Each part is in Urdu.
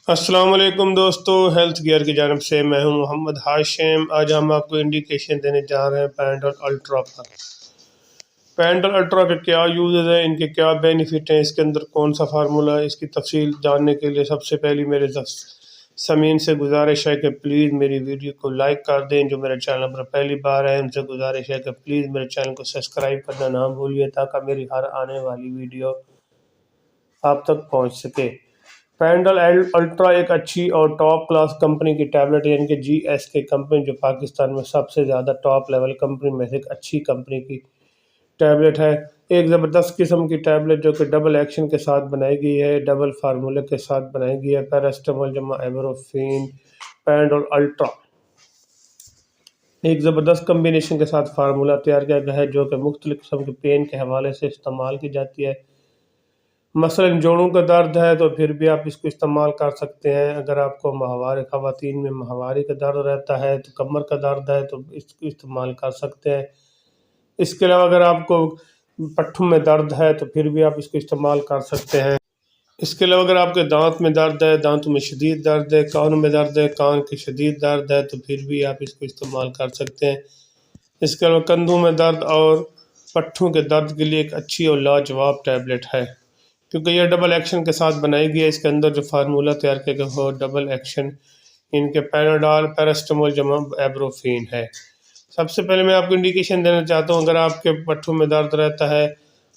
السلام علیکم دوستو، ہیلتھ گیئر کی جانب سے میں ہوں محمد ہاشم۔ آج ہم آپ کو انڈیکیشن دینے جا رہے ہیں پینڈل الٹرا پر۔ پینڈل الٹرا کے کیا یوزز ہیں، ان کے کیا بینیفٹ ہیں، اس کے اندر کون سا فارمولا ہے، اس کی تفصیل جاننے کے لیے سب سے پہلی میرے سامعین سے گزارش ہے کہ پلیز میری ویڈیو کو لائک کر دیں۔ جو میرے چینل پر پہلی بار ہے ان سے گزارش ہے کہ پلیز میرے چینل کو سبسکرائب کرنا نہ بھولیے تاکہ میری ہر آنے والی ویڈیو آپ تک پہنچ سکے۔ پینڈل الٹرا ایک اچھی اور ٹاپ کلاس کمپنی کی ٹیبلٹ ہے، یعنی کہ جی ایس کے کمپنی جو پاکستان میں سب سے زیادہ ٹاپ لیول کمپنی میں سے ایک اچھی کمپنی کی ٹیبلٹ ہے۔ ایک زبردست قسم کی ٹیبلٹ جو کہ ڈبل ایکشن کے ساتھ بنائی گئی ہے، ڈبل فارمولے کے ساتھ بنائی گئی ہے، پیراسٹامول جمع ایبروفین پینڈل الٹرا ایک زبردست کمبینیشن کے ساتھ فارمولہ تیار کیا گیا ہے جو کہ مختلف قسم کے پین کے حوالے سے استعمال کی جاتی ہے۔ مثلاً جوڑوں کا درد ہے تو پھر بھی آپ اس کو استعمال کر سکتے ہیں۔ اگر آپ کو خواتین میں ماہواری کا درد رہتا ہے تو کمر کا درد ہے تو اس کو استعمال کر سکتے ہیں۔ اس کے علاوہ اگر آپ کو پٹھوں میں درد ہے تو پھر بھی آپ اس کو استعمال کر سکتے ہیں۔ اس کے علاوہ اگر آپ کے دانت میں درد ہے، دانتوں میں شدید درد ہے، کانوں میں درد ہے، کان کی شدید درد ہے تو پھر بھی آپ اس کو استعمال کر سکتے ہیں۔ اس کے علاوہ کندھوں میں درد اور پٹھوں کے درد کے لیے ایک اچھی اور لاجواب ٹیبلٹ ہے، کیونکہ یہ ڈبل ایکشن کے ساتھ بنائی گئی ہے۔ اس کے اندر جو فارمولہ تیار کیا گیا وہ ڈبل ایکشن ان کے پیناڈول پیراسٹامول جمع ایبروفین ہے۔ سب سے پہلے میں آپ کو انڈیکیشن دینا چاہتا ہوں، اگر آپ کے پٹھوں میں درد رہتا ہے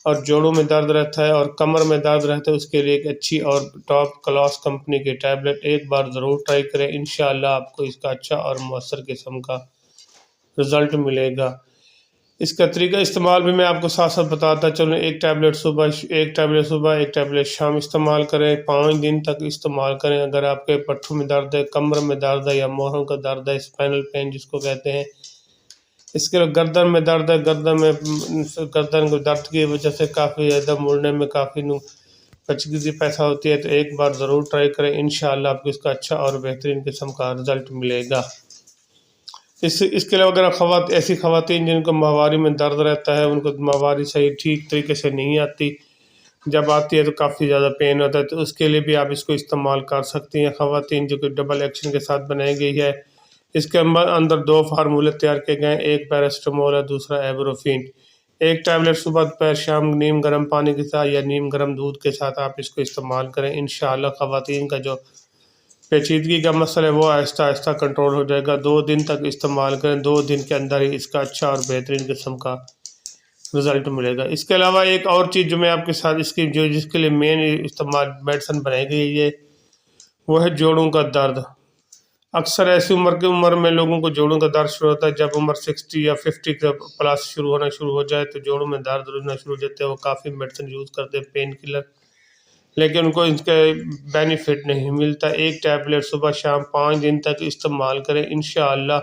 اور جوڑوں میں درد رہتا ہے اور کمر میں درد رہتا ہے، اس کے لیے ایک اچھی اور ٹاپ کلاس کمپنی کی ٹیبلٹ ایک بار ضرور ٹرائی کریں۔ انشاءاللہ آپ کو اس کا اچھا اور مؤثر قسم کا رزلٹ ملے گا۔ اس کا طریقہ استعمال بھی میں آپ کو ساتھ ساتھ بتاتا چلوں۔ ایک ٹیبلٹ صبح، ایک ٹیبلٹ شام استعمال کریں، 5 دن تک استعمال کریں۔ اگر آپ کے پٹھوں میں درد ہے، کمر میں درد ہے یا موہروں کا درد ہے، اسپائنل پین جس کو کہتے ہیں، اس کے گردن میں درد ہے، گردن کو درد کی وجہ سے کافی زیادہ مڑنے میں کافی پیچیدگی پیدا ہوتی ہے، تو ایک بار ضرور ٹرائی کریں۔ انشاءاللہ آپ کو اس کا اچھا اور بہترین قسم کا رزلٹ ملے گا۔ اس کے علاوہ اگر ایسی خواتین جن کو ماہواری میں درد رہتا ہے، ان کو ماہواری صحیح ٹھیک طریقے سے نہیں آتی، جب آتی ہے تو کافی زیادہ پین ہوتا ہے، تو اس کے لیے بھی آپ اس کو استعمال کر سکتی ہیں۔ خواتین جو کہ ڈبل ایکشن کے ساتھ بنائی گئی ہے، اس کے اندر 2 فارمولے تیار کیے گئے ہیں، ایک پیراسٹامول ہے، دوسرا ایبروفین۔ ایک ٹیبلٹ صبح دوپہر شام نیم گرم پانی کے ساتھ یا نیم گرم دودھ کے ساتھ آپ اس کو استعمال کریں۔ انشاءاللہ خواتین کا جو پیچیدگی کا مسئلہ ہے وہ آہستہ آہستہ کنٹرول ہو جائے گا۔ 2 دن تک استعمال کریں، 2 دن کے اندر ہی اس کا اچھا اور بہترین قسم کا رزلٹ ملے گا۔ اس کے علاوہ ایک اور چیز جو میں آپ کے ساتھ جس کے لیے مین استعمال میڈیسن بنائی گئی ہے وہ ہے جوڑوں کا درد۔ اکثر ایسی عمر میں لوگوں کو جوڑوں کا درد شروع ہوتا ہے، جب عمر 60 یا 50 کے پلس شروع ہو جائے تو جوڑوں میں درد ہونا شروع ہو جاتے ہیں۔ وہ کافی میڈیسن یوز کرتے ہیں، پین کلر، لیکن ان کو اس کا بینیفٹ نہیں ملتا۔ ایک ٹیبلٹ صبح شام 5 دن تک استعمال کریں۔ انشاءاللہ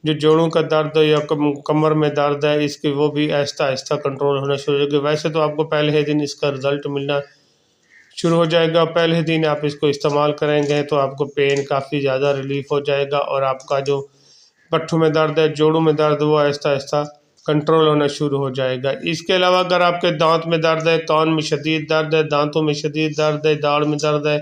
جو جوڑوں کا درد ہے یا کمر میں درد ہے، اس کے وہ بھی آہستہ آہستہ کنٹرول ہونا شروع ہو جائے گا۔ ویسے تو آپ کو پہلے دن اس کا رزلٹ ملنا شروع ہو جائے گا، پہلے دن آپ اس کو استعمال کریں گے تو آپ کو پین کافی زیادہ ریلیف ہو جائے گا، اور آپ کا جو پٹھوں میں درد ہے، جوڑوں میں درد، وہ آہستہ آہستہ کنٹرول ہونا شروع ہو جائے گا۔ اس کے علاوہ اگر آپ کے دانت میں درد ہے، کان میں شدید درد ہے، دانتوں میں شدید درد ہے، داڑھ میں درد ہے،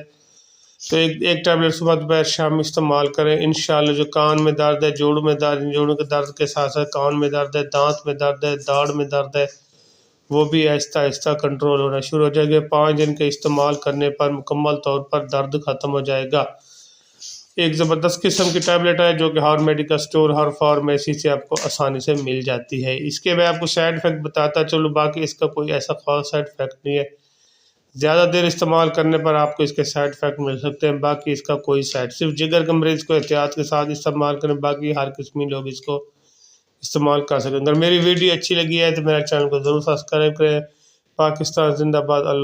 تو ایک ٹیبلٹ صبح دوپہر شام استعمال کریں۔ انشاءاللہ جو کان میں درد ہے، جوڑوں میں درد، جوڑوں کے درد کے ساتھ ساتھ کان میں درد ہے، دانت میں درد ہے، داڑھ میں درد ہے، وہ بھی آہستہ آہستہ کنٹرول ہونا شروع ہو جائے گا۔ 5 دن کے استعمال کرنے پر مکمل طور پر درد ختم ہو جائے گا۔ ایک زبردست قسم کی ٹیبلٹ ہے جو کہ ہر میڈیکل سٹور، ہر فارمیسی سے آپ کو آسانی سے مل جاتی ہے۔ اس کے میں آپ کو سائیڈ افیکٹ بتاتا چلوں، باقی اس کا کوئی ایسا خاص سائیڈ افیکٹ نہیں ہے۔ زیادہ دیر استعمال کرنے پر آپ کو اس کے سائیڈ افیکٹ مل سکتے ہیں، باقی اس کا کوئی صرف جگر کے مریض کو احتیاط کے ساتھ استعمال کریں، باقی ہر قسمی لوگ اس کو استعمال کر سکیں۔ اگر میری ویڈیو اچھی لگی ہے تو میرے چینل کو ضرور سبسکرائب کریں۔ پاکستان زندہ باد۔